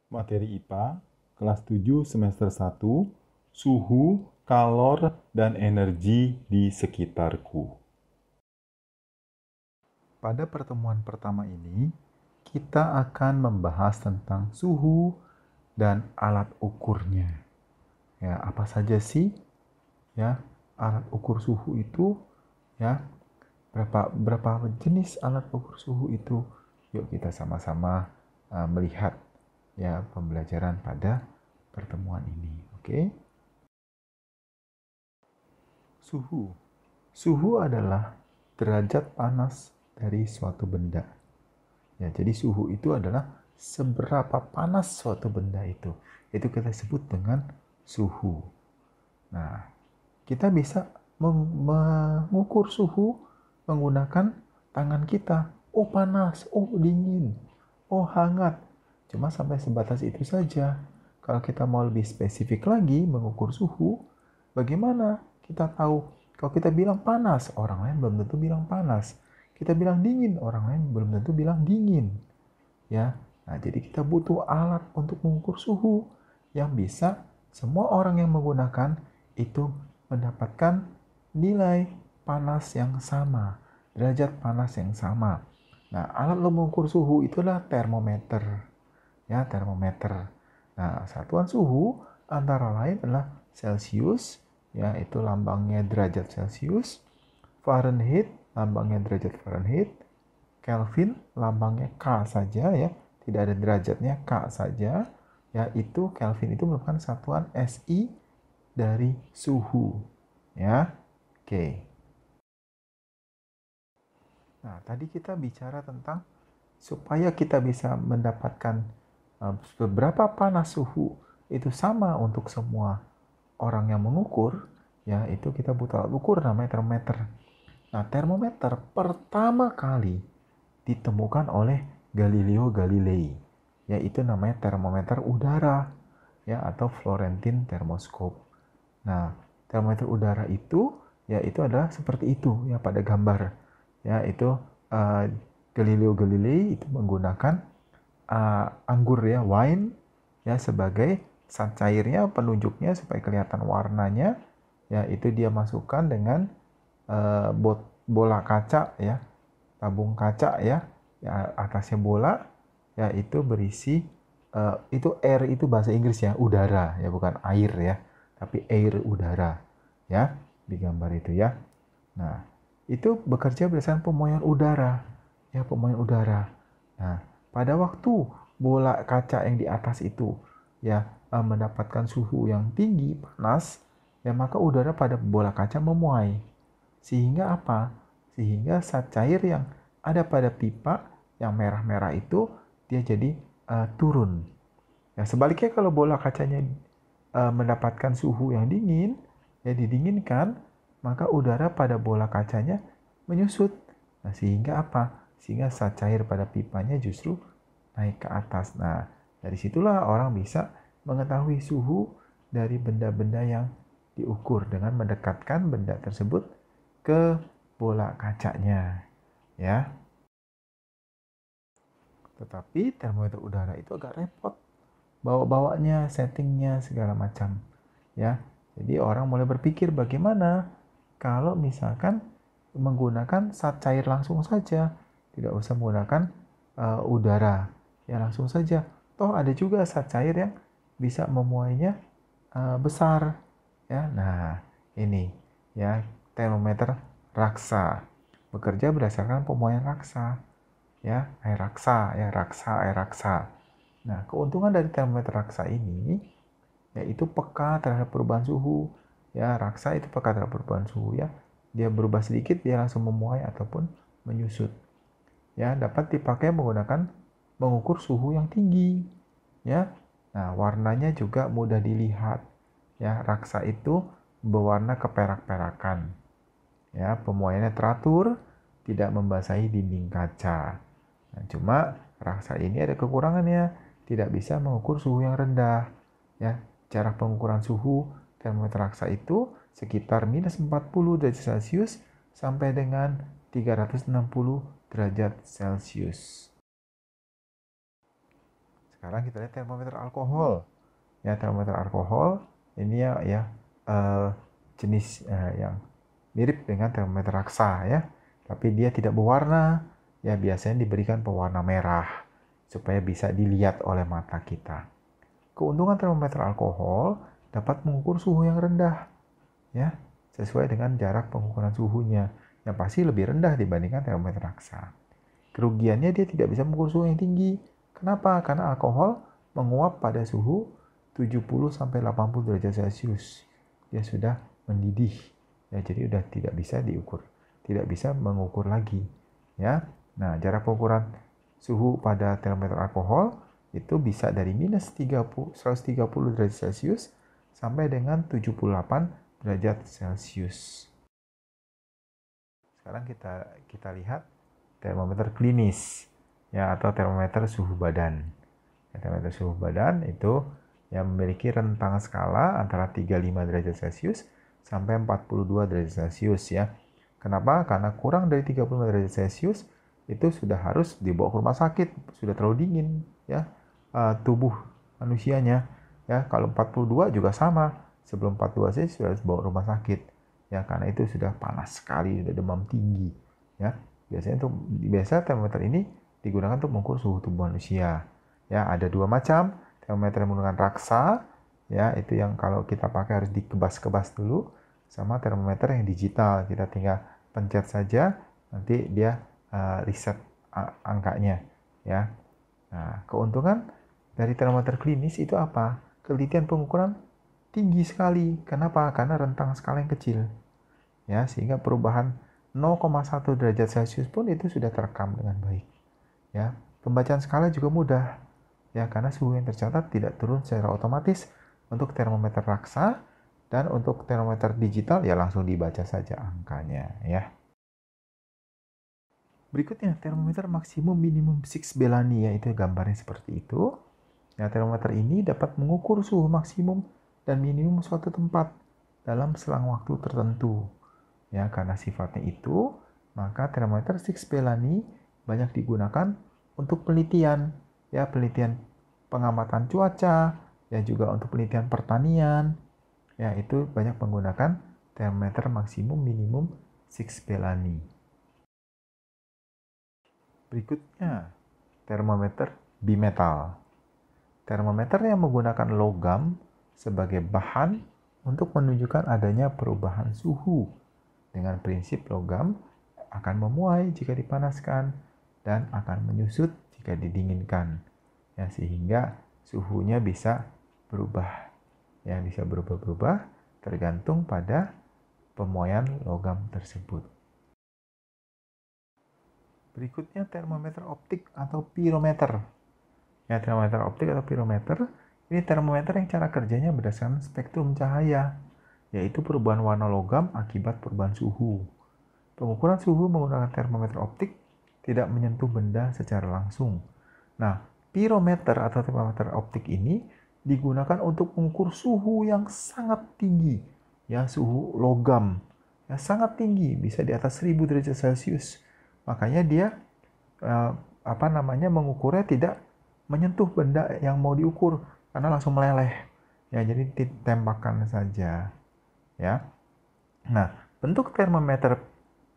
Materi IPA, kelas 7 semester 1, suhu, kalor, dan energi di sekitarku. Pada pertemuan pertama ini, kita akan membahas tentang suhu dan alat ukurnya. Ya, apa saja sih ya alat ukur suhu itu? Ya, berapa jenis alat ukur suhu itu? Yuk kita sama-sama melihat ya pembelajaran pada pertemuan ini. Oke. Suhu. Suhu adalah derajat panas dari suatu benda. Ya, jadi suhu itu adalah seberapa panas suatu benda itu. Itu kita sebut dengan suhu. Nah, kita bisa mengukur suhu menggunakan tangan kita. Oh panas, oh dingin, oh hangat. Cuma sampai sebatas itu saja. Kalau kita mau lebih spesifik lagi mengukur suhu, bagaimana kita tahu? Kalau kita bilang panas, orang lain belum tentu bilang panas. Kita bilang dingin, orang lain belum tentu bilang dingin. Ya, nah jadi kita butuh alat untuk mengukur suhu yang bisa semua orang yang menggunakan itu mendapatkan nilai panas yang sama, derajat panas yang sama. Nah, alat mengukur suhu itulah termometer. Ya, termometer. Nah, satuan suhu antara lain adalah Celsius, ya itu lambangnya derajat Celsius, Fahrenheit, lambangnya derajat Fahrenheit, Kelvin, lambangnya K saja ya, tidak ada derajatnya K saja, yaitu Kelvin itu merupakan satuan SI dari suhu, ya. Oke. Nah, tadi kita bicara tentang supaya kita bisa mendapatkan seberapa panas suhu itu sama untuk semua orang yang mengukur, ya itu kita butuh alat ukur namanya termometer. Nah, termometer pertama kali ditemukan oleh Galileo Galilei, yaitu namanya termometer udara, ya atau Florentine thermoscope. Nah, termometer udara itu, ya itu adalah seperti itu, ya pada gambar, ya itu uh, Galileo Galilei itu menggunakan anggur ya wine ya sebagai zat cairnya penunjuknya supaya kelihatan warnanya, ya itu dia masukkan dengan bola kaca ya, tabung kaca ya, atasnya bola, ya itu berisi itu air, itu bahasa Inggris ya, udara ya bukan air ya, tapi air udara ya di gambar itu ya. Nah, itu bekerja berdasarkan pemohon udara ya, pemohon udara. Nah, pada waktu bola kaca yang di atas itu ya mendapatkan suhu yang tinggi panas, ya maka udara pada bola kaca memuai. Sehingga apa? Sehingga zat cair yang ada pada pipa yang merah-merah itu dia jadi turun. Ya, sebaliknya kalau bola kacanya mendapatkan suhu yang dingin, ya didinginkan, maka udara pada bola kacanya menyusut. Nah, sehingga apa? Sehingga zat cair pada pipanya justru naik ke atas. Nah, dari situlah orang bisa mengetahui suhu dari benda-benda yang diukur dengan mendekatkan benda tersebut ke bola kacanya, ya. Tetapi termometer udara itu agak repot bawa-bawanya, settingnya segala macam, ya. Jadi orang mulai berpikir bagaimana kalau misalkan menggunakan zat cair langsung saja, tidak usah menggunakan udara, ya langsung saja. Toh ada juga zat cair yang bisa memuainya besar, ya. Nah ini ya termometer raksa bekerja berdasarkan pemuaian raksa, ya air raksa. Nah, keuntungan dari termometer raksa ini yaitu peka terhadap perubahan suhu. Ya, raksa itu peka terhadap perubahan suhu ya. Dia berubah sedikit dia langsung memuai ataupun menyusut. Ya, dapat dipakai menggunakan mengukur suhu yang tinggi. Ya. Nah, warnanya juga mudah dilihat. Ya, raksa itu berwarna keperak-perakan. Ya, pemuaiannya teratur, tidak membasahi dinding kaca. Nah, cuma raksa ini ada kekurangannya, tidak bisa mengukur suhu yang rendah. Ya, cara pengukuran suhu termometer raksa itu sekitar minus 40 derajat Celcius sampai dengan 360 derajat Celcius. Sekarang kita lihat termometer alkohol. Ya, termometer alkohol ini jenis yang mirip dengan termometer raksa ya, tapi dia tidak berwarna. Ya, biasanya diberikan pewarna merah supaya bisa dilihat oleh mata kita. Keuntungan termometer alkohol dapat mengukur suhu yang rendah, ya, sesuai dengan jarak pengukuran suhunya yang pasti lebih rendah dibandingkan termometer raksa. Kerugiannya dia tidak bisa mengukur suhu yang tinggi. Kenapa? Karena alkohol menguap pada suhu 70-80 derajat Celcius. Dia sudah mendidih. Ya, jadi sudah tidak bisa diukur. Tidak bisa mengukur lagi. Ya. Nah, jarak pengukuran suhu pada termometer alkohol itu bisa dari minus 130 derajat Celcius sampai dengan 78 derajat Celcius. Sekarang kita lihat termometer klinis ya, atau termometer suhu badan. Ya, termometer suhu badan itu yang memiliki rentang skala antara 35 derajat Celcius sampai 42 derajat Celcius ya. Kenapa? Karena kurang dari 35 derajat Celcius itu sudah harus dibawa ke rumah sakit, sudah terlalu dingin ya tubuh manusianya. Ya, kalau 42 juga sama. Sebelum 42 Celcius sudah harus bawa ke rumah sakit. Ya, karena itu sudah panas sekali, sudah demam tinggi ya. Biasa termometer ini digunakan untuk mengukur suhu tubuh manusia. Ya, ada dua macam, termometer yang menggunakan raksa, ya, itu yang kalau kita pakai harus dikebas-kebas dulu, sama termometer yang digital, kita tinggal pencet saja, nanti dia reset angkanya, ya. Nah, keuntungan dari termometer klinis itu apa? Kelitian pengukuran tinggi sekali. Kenapa? Karena rentang skala yang kecil, ya, sehingga perubahan 0,1 derajat Celcius pun itu sudah terekam dengan baik. Ya, pembacaan skala juga mudah. Ya, karena suhu yang tercatat tidak turun secara otomatis untuk termometer raksa, dan untuk termometer digital ya langsung dibaca saja angkanya ya. Berikutnya termometer maksimum minimum 6 Belani, yaitu gambarnya seperti itu. Ya, termometer ini dapat mengukur suhu maksimum dan minimum suatu tempat dalam selang waktu tertentu. Ya, karena sifatnya itu, maka termometer 6 Belani banyak digunakan untuk penelitian, ya, penelitian pengamatan cuaca, ya, juga untuk penelitian pertanian. Ya, itu banyak menggunakan termometer maksimum minimum 6 Belani. Berikutnya, termometer bimetal. Termometer yang menggunakan logam sebagai bahan untuk menunjukkan adanya perubahan suhu. Dengan prinsip logam akan memuai jika dipanaskan dan akan menyusut jika didinginkan. Ya, sehingga suhunya bisa berubah. Ya, bisa berubah-berubah tergantung pada pemuaian logam tersebut. Berikutnya termometer optik atau pirometer. Ya, termometer optik atau pirometer ini termometer yang cara kerjanya berdasarkan spektrum cahaya, yaitu perubahan warna logam akibat perubahan suhu. Pengukuran suhu menggunakan termometer optik tidak menyentuh benda secara langsung. Nah, pirometer atau termometer optik ini digunakan untuk mengukur suhu yang sangat tinggi, ya, suhu logam yang sangat tinggi, bisa di atas 1000 derajat Celcius. Makanya dia mengukurnya tidak menyentuh benda yang mau diukur karena langsung meleleh. Ya, jadi ditembakkan saja, ya. Nah, bentuk termometer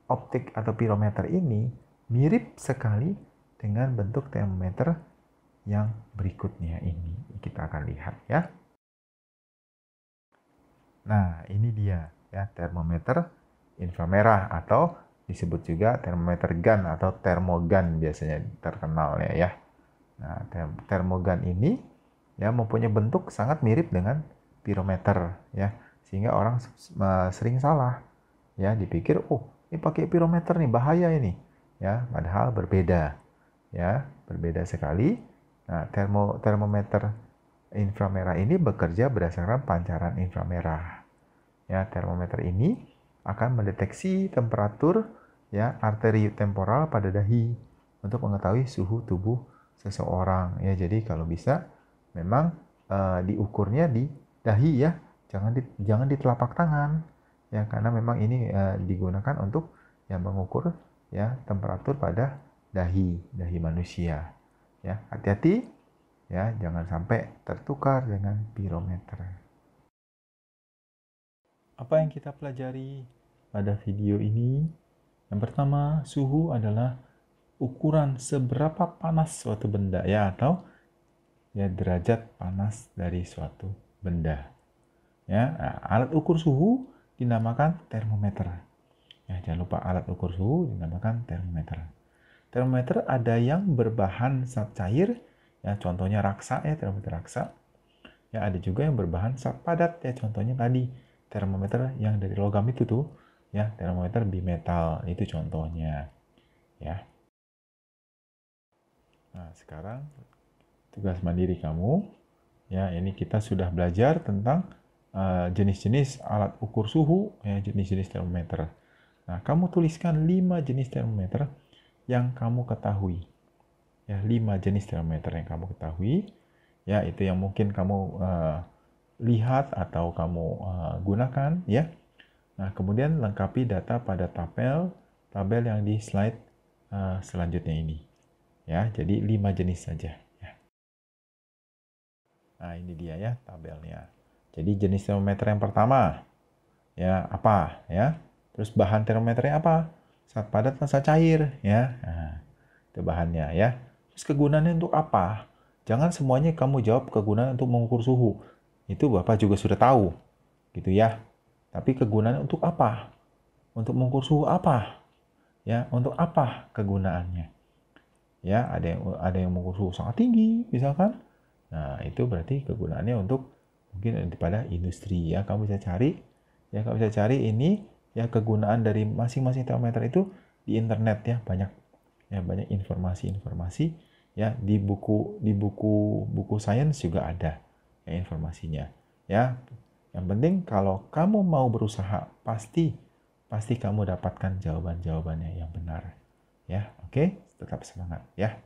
optik atau pirometer ini mirip sekali dengan bentuk termometer yang berikutnya ini. Kita akan lihat ya. Nah, ini dia ya, termometer inframerah atau disebut juga termometer gun atau termogun biasanya terkenalnya ya. Nah, termogun ini ya mempunyai bentuk sangat mirip dengan pirometer ya, sehingga orang sering salah ya, dipikir ini pakai pirometer nih, bahaya ini ya, padahal berbeda ya, berbeda sekali. Nah, termometer inframerah ini bekerja berdasarkan pancaran inframerah ya. Termometer ini akan mendeteksi temperatur ya arteri temporal pada dahi untuk mengetahui suhu tubuh seseorang ya. Jadi kalau bisa memang diukurnya di dahi ya, jangan di telapak tangan ya, karena memang ini digunakan untuk mengukur ya temperatur pada dahi manusia ya. Hati-hati Ya, jangan sampai tertukar dengan pirometer. Apa yang kita pelajari pada video ini? Yang pertama, suhu adalah ukuran seberapa panas suatu benda, ya, atau ya derajat panas dari suatu benda. Ya, nah, alat ukur suhu dinamakan termometer. Ya, jangan lupa alat ukur suhu dinamakan termometer. Termometer ada yang berbahan zat cair, ya contohnya raksa, ya termometer raksa. Ya, ada juga yang berbahan zat padat, ya contohnya tadi termometer yang dari logam itu tuh, ya termometer bimetal itu contohnya. Ya. Nah, sekarang tugas mandiri kamu, ya ini kita sudah belajar tentang jenis-jenis alat ukur suhu, ya jenis-jenis termometer. Nah, kamu tuliskan 5 jenis termometer yang kamu ketahui. Ya, 5 jenis termometer yang kamu ketahui. Ya, itu yang mungkin kamu lihat atau kamu gunakan, ya. Nah, kemudian lengkapi data pada tabel yang di slide selanjutnya ini. Ya, jadi 5 jenis saja. Ya. Nah, ini dia ya tabelnya. Jadi jenis termometer yang pertama, ya apa? Ya. Terus bahan termometernya apa? Zat padat atau zat cair? Ya. Nah, itu bahannya ya. Terus kegunaannya untuk apa? Jangan semuanya kamu jawab kegunaan untuk mengukur suhu. Itu Bapak juga sudah tahu, gitu ya. Tapi kegunaannya untuk apa? Untuk mengukur suhu apa? Ya, untuk apa kegunaannya? Ya, ada yang mengukur suhu sangat tinggi, misalkan. Nah, itu berarti kegunaannya untuk mungkin pada industri ya. Kamu bisa cari, ya kamu bisa cari ini ya kegunaan dari masing-masing termometer itu di internet ya, banyak informasi-informasi ya di buku sains juga ada ya informasinya ya. Yang penting kalau kamu mau berusaha pasti kamu dapatkan jawabannya yang benar ya. Oke, tetap semangat ya.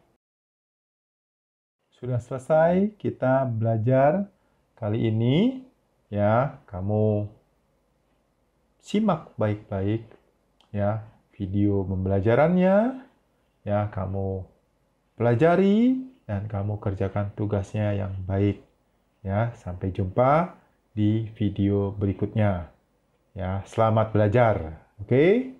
Sudah selesai kita belajar kali ini ya. Kamu simak baik-baik ya video pembelajarannya ya, kamu pelajari dan kamu kerjakan tugasnya yang baik ya. Sampai jumpa di video berikutnya ya. Selamat belajar. Oke?